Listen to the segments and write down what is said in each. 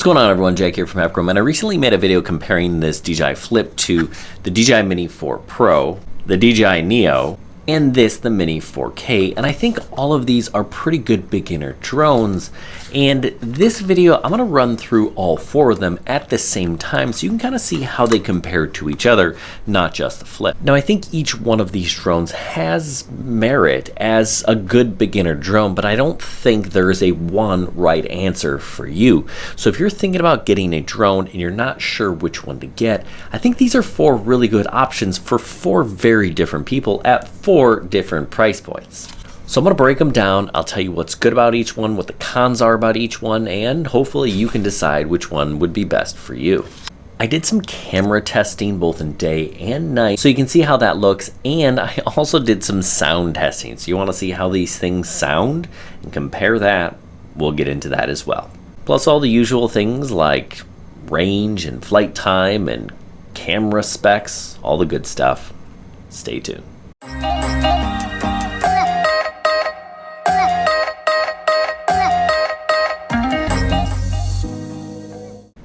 What's going on, everyone? Jack here from Chrome, and I recently made a video comparing this DJI Flip to the DJI Mini 4 Pro, the DJI Neo, and the Mini 4K, and I think all of these are pretty good beginner drones. And this video, I'm going to run through all four of them at the same time so you can kind of see how they compare to each other, not just the Flip. Now, I think each one of these drones has merit as a good beginner drone, but I don't think there is a one right answer for you. So if you're thinking about getting a drone and you're not sure which one to get, I think these are four really good options for four very different people at four different price points. So I'm going to break them down. I'll tell you what's good about each one, what the cons are about each one, and hopefully you can decide which one would be best for you. I did some camera testing both in day and night so you can see how that looks, and I also did some sound testing. So you want to see how these things sound and compare that, we'll get into that as well. Plus all the usual things like range and flight time and camera specs, all the good stuff. Stay tuned.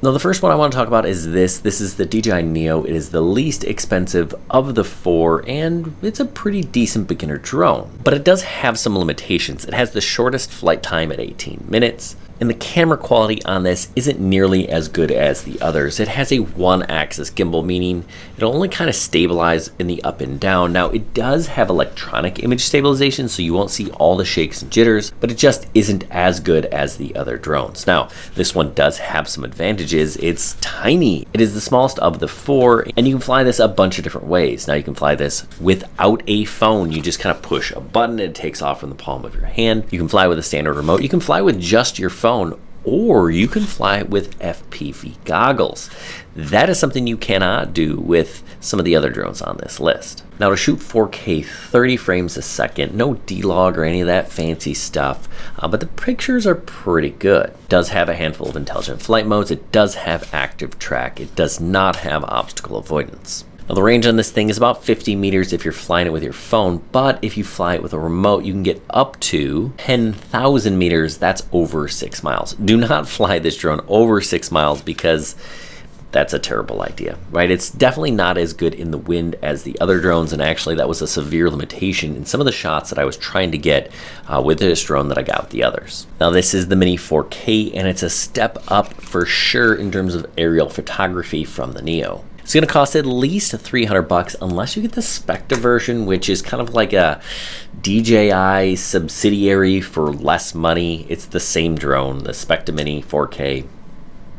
Now, the first one I want to talk about is this. This is the DJI Neo. It is the least expensive of the four, and it's a pretty decent beginner drone. But it does have some limitations. It has the shortest flight time at 18 minutes. And the camera quality on this isn't nearly as good as the others. It has a one-axis gimbal, meaning it'll only kind of stabilize in the up and down. Now, it does have electronic image stabilization, so you won't see all the shakes and jitters, but it just isn't as good as the other drones. Now, this one does have some advantages. It's tiny. It is the smallest of the four, and you can fly this a bunch of different ways. Now, you can fly this without a phone. You just kind of push a button and it takes off from the palm of your hand. You can fly with a standard remote. You can fly with just your phone, or you can fly with FPV goggles. That is something you cannot do with some of the other drones on this list. Now, to shoot 4K 30 frames a second, no D-Log or any of that fancy stuff, but the pictures are pretty good. It does have a handful of intelligent flight modes. It does have active track. It does not have obstacle avoidance. Now, the range on this thing is about 50 meters if you're flying it with your phone, but if you fly it with a remote, you can get up to 10,000 meters. That's over 6 miles. Do not fly this drone over 6 miles because that's a terrible idea, right? It's definitely not as good in the wind as the other drones, and actually that was a severe limitation in some of the shots that I was trying to get with this drone that I got with the others. Now, this is the Mini 4K, and it's a step up for sure in terms of aerial photography from the Neo. It's going to cost at least $300 unless you get the Spectre version, which is kind of like a DJI subsidiary for less money. It's the same drone, the Spectre Mini 4K.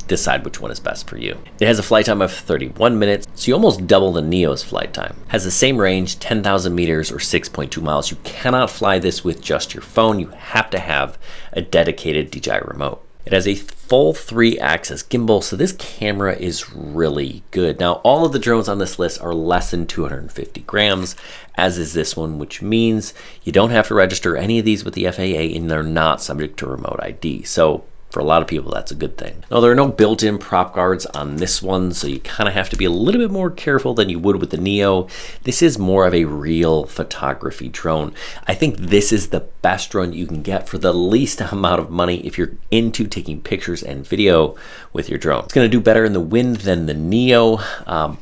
Decide which one is best for you. It has a flight time of 31 minutes, so you almost double the Neo's flight time. Has the same range, 10,000 meters or 6.2 miles. You cannot fly this with just your phone. You have to have a dedicated DJI remote. It has a full 3-axis gimbal, so this camera is really good. Now, all of the drones on this list are less than 250 grams, as is this one, which means you don't have to register any of these with the FAA, and they're not subject to remote ID. So for a lot of people, that's a good thing. Now, there are no built-in prop guards on this one, so you kind of have to be a little bit more careful than you would with the Neo. This is more of a real photography drone. I think this is the best drone you can get for the least amount of money if you're into taking pictures and video with your drone. It's going to do better in the wind than the Neo,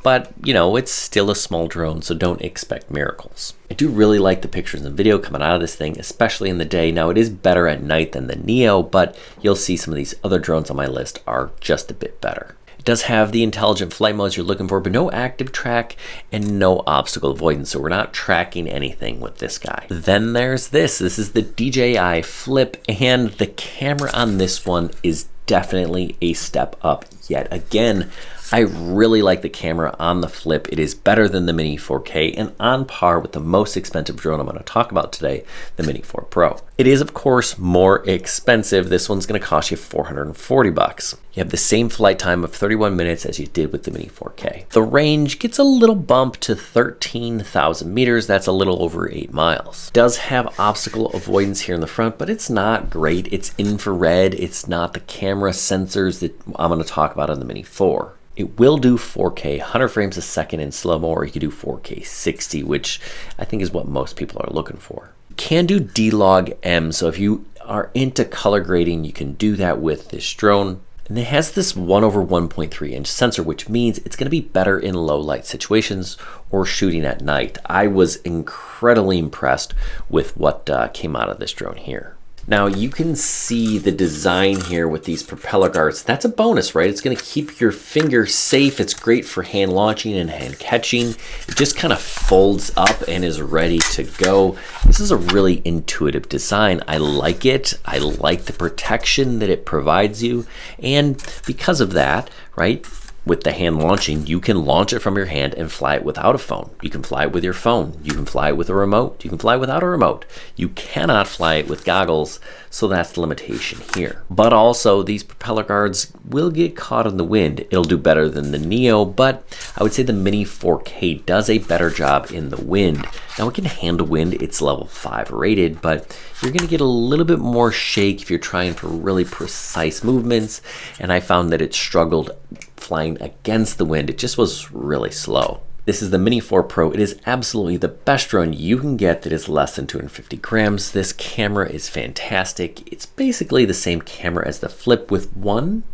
but you know, it's still a small drone, so don't expect miracles. I do really like the pictures and video coming out of this thing, especially in the day. Now, it is better at night than the Neo, but you'll see some of these other drones on my list are just a bit better. It does have the intelligent flight modes you're looking for, but no active track and no obstacle avoidance, so we're not tracking anything with this guy. Then there's this. This is the DJI Flip, and the camera on this one is definitely a step up yet again. I really like the camera on the Flip. It is better than the Mini 4K and on par with the most expensive drone I'm going to talk about today, the Mini 4 Pro. It is, of course, more expensive. This one's going to cost you $440. You have the same flight time of 31 minutes as you did with the Mini 4K. The range gets a little bump to 13,000 meters. That's a little over 8 miles. It does have obstacle avoidance here in the front, but it's not great. It's infrared. It's not the camera sensors that I'm going to talk about on the Mini 4. It will do 4K, 100 frames a second in slow-mo, or you can do 4K 60, which I think is what most people are looking for. You can do D-Log M, so if you are into color grading, you can do that with this drone. And it has this 1/1.3 inch sensor, which means it's going to be better in low light situations or shooting at night. I was incredibly impressed with what came out of this drone here. Now you can see the design here with these propeller guards. That's a bonus, right? It's going to keep your finger safe. It's great for hand launching and hand catching. It just kind of folds up and is ready to go. This is a really intuitive design. I like it. I like the protection that it provides you. And because of that, right, with the hand launching, you can launch it from your hand and fly it without a phone. You can fly it with your phone. You can fly it with a remote. You can fly without a remote. You cannot fly it with goggles, so that's the limitation here. But also, these propeller guards will get caught in the wind. It'll do better than the Neo, but I would say the Mini 4K does a better job in the wind. Now, it can handle wind. It's level 5 rated, but you're going to get a little bit more shake if you're trying for really precise movements, and I found that it struggled flying against the wind. It just was really slow. This is the Mini 4 Pro. It is absolutely the best drone you can get that is less than 250 grams. This camera is fantastic. It's basically the same camera as the Flip with one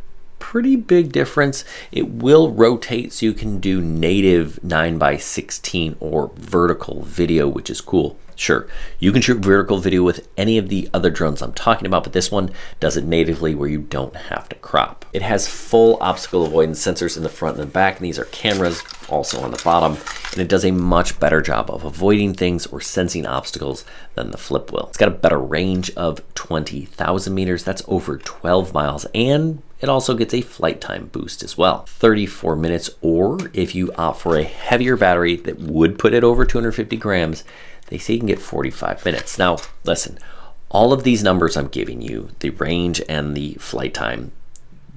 pretty big difference. It will rotate so you can do native 9:16 or vertical video, which is cool. Sure, you can shoot vertical video with any of the other drones I'm talking about, but this one does it natively where you don't have to crop. It has full obstacle avoidance sensors in the front and the back, and these are cameras also on the bottom, and it does a much better job of avoiding things or sensing obstacles than the Flip will. It's got a better range of 20,000 meters. That's over 12 miles, and it also gets a flight time boost as well. 34 minutes, or if you opt for a heavier battery that would put it over 250 grams, they say you can get 45 minutes. Now, listen, all of these numbers I'm giving you, the range and the flight time,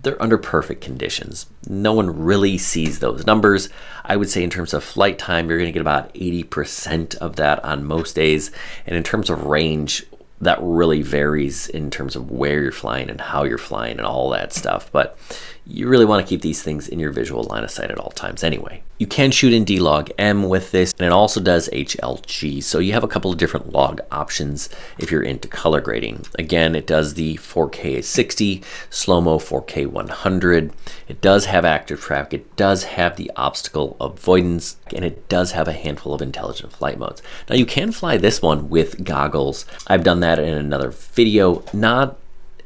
they're under perfect conditions. No one really sees those numbers. I would say in terms of flight time, you're gonna get about 80% of that on most days. And in terms of range, that really varies in terms of where you're flying and how you're flying and all that stuff. But you really want to keep these things in your visual line of sight at all times anyway. You can shoot in D-Log-M with this, and it also does HLG. So you have a couple of different log options if you're into color grading. Again, it does the 4K 60, slow-mo 4K 100. It does have active track. It does have the obstacle avoidance, and it does have a handful of intelligent flight modes. Now you can fly this one with goggles. I've done that in another video, not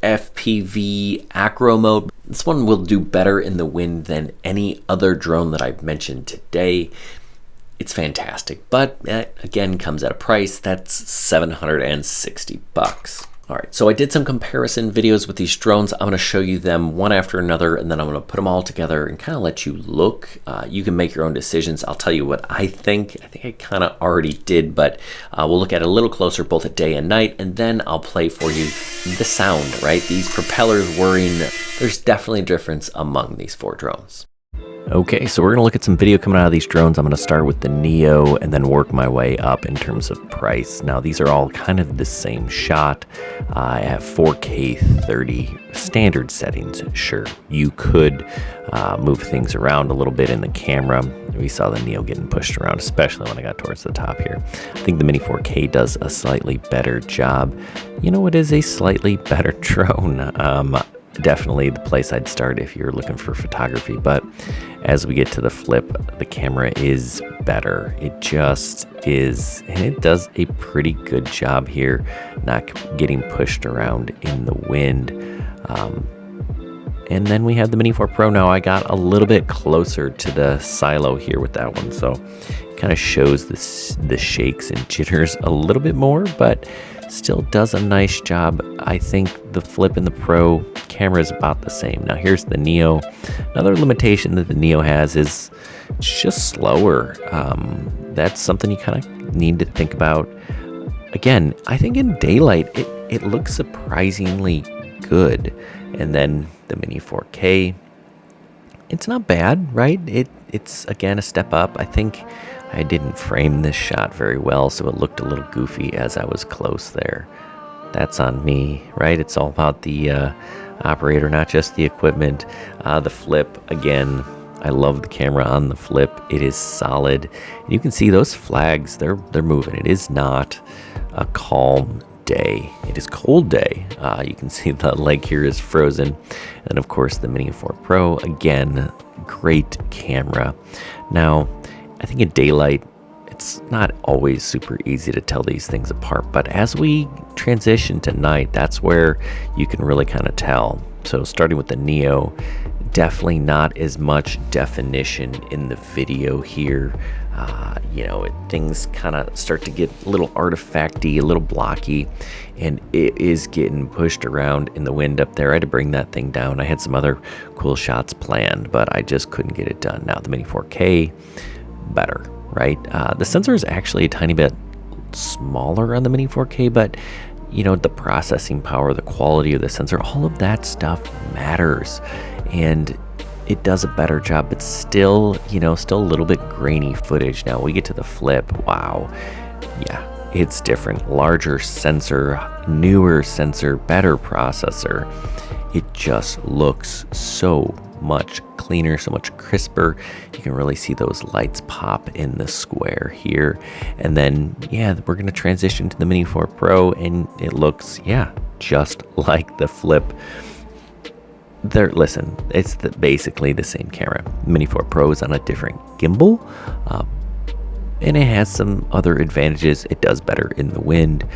FPV acro mode. This one will do better in the wind than any other drone that I've mentioned today. It's fantastic, but again, comes at a price that's 760 bucks. All right, so I did some comparison videos with these drones. I'm gonna show you them one after another, and then I'm gonna put them all together and kind of let you look. You can make your own decisions. I'll tell you what I think. I think I kind of already did, but we'll look at it a little closer, both at day and night, and then I'll play for you the sound, right? These propellers whirring, there's definitely a difference among these 4 drones. Okay, so we're gonna look at some video coming out of these drones. I'm gonna start with the Neo and then work my way up in terms of price. Now, these are all kind of the same shot. I have 4K 30 standard settings. Sure, you could move things around a little bit in the camera. We saw the Neo getting pushed around, especially when I got towards the top here. I think the Mini 4K does a slightly better job. You know, it is a slightly better drone. Definitely the place I'd start if you're looking for photography, but as we get to the Flip, the camera is better. It just is, and it does a pretty good job here, not getting pushed around in the wind. And then we have the Mini 4 Pro. Now I got a little bit closer to the silo here with that one, so it kind of shows the shakes and jitters a little bit more, but still does a nice job. I think the Flip and the Pro camera is about the same. Now here's the Neo. Another limitation that the Neo has is it's just slower. That's something you kind of need to think about. Again, I think in daylight, it looks surprisingly good. And then the Mini 4K, it's not bad, right? It's again a step up. I think I didn't frame this shot very well, so it looked a little goofy as I was close there. That's on me, right? It's all about the operator, not just the equipment. The Flip, again, I love the camera on the Flip. It is solid. And you can see those flags, they're moving. It is not a calm day. It is cold day. You can see the leg here is frozen. And of course the Mini 4 Pro, again, great camera. Now, I think in daylight, it's not always super easy to tell these things apart, but as we transition to night, that's where you can really kind of tell. So starting with the Neo, definitely not as much definition in the video here. Things kind of start to get a little artifacty, a little blocky, and it is getting pushed around in the wind up there. I had to bring that thing down. I had some other cool shots planned, but I just couldn't get it done. Now the Mini 4K, better, right? The sensor is actually a tiny bit smaller on the Mini 4K, but the processing power, the quality of the sensor, all of that stuff matters, and it does a better job, but still a little bit grainy footage. Now we get to the Flip. Wow, yeah, it's different. Larger sensor, newer sensor, better processor. It just looks so much cleaner, so much crisper. You can really see those lights pop in the square here. And then, yeah, we're gonna transition to the Mini 4 Pro, and it looks, yeah, just like the Flip. Listen, it's basically the same camera. Mini 4 Pro is on a different gimbal, and it has some other advantages. It does better in the wind,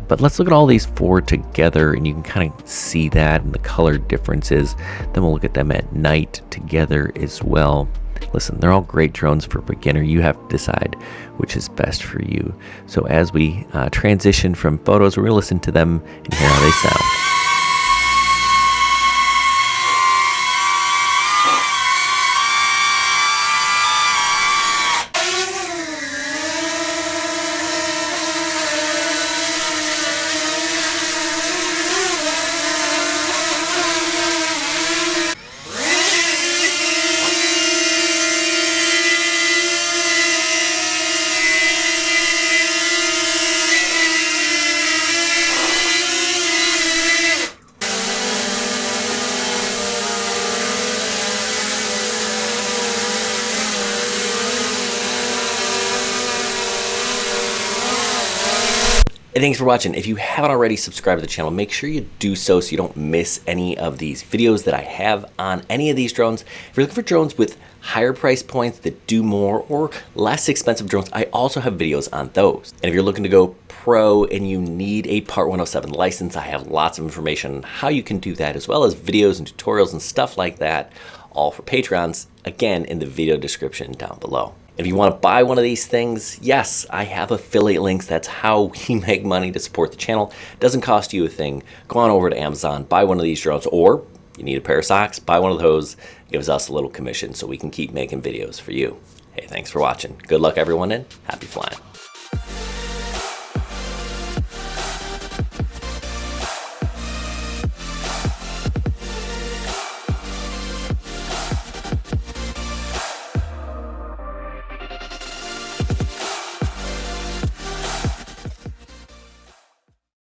but let's look at all these four together, and you can kind of see that and the color differences. Then we'll look at them at night together as well. Listen, they're all great drones for beginner. You have to decide which is best for you. So as we transition from photos, we're gonna listen to them and hear how they sound. And thanks for watching. If you haven't already subscribed to the channel, make sure you do so you don't miss any of these videos that I have on any of these drones. If you're looking for drones with higher price points that do more or less expensive drones, I also have videos on those. And if you're looking to go pro and you need a Part 107 license, I have lots of information on how you can do that, as well as videos and tutorials and stuff like that, all for Patrons, again, in the video description down below. If you want to buy one of these things, yes, I have affiliate links. That's how we make money to support the channel. It doesn't cost you a thing. Go on over to Amazon, buy one of these drones, or you need a pair of socks, buy one of those. It gives us a little commission so we can keep making videos for you. Hey, thanks for watching. Good luck, everyone, and happy flying.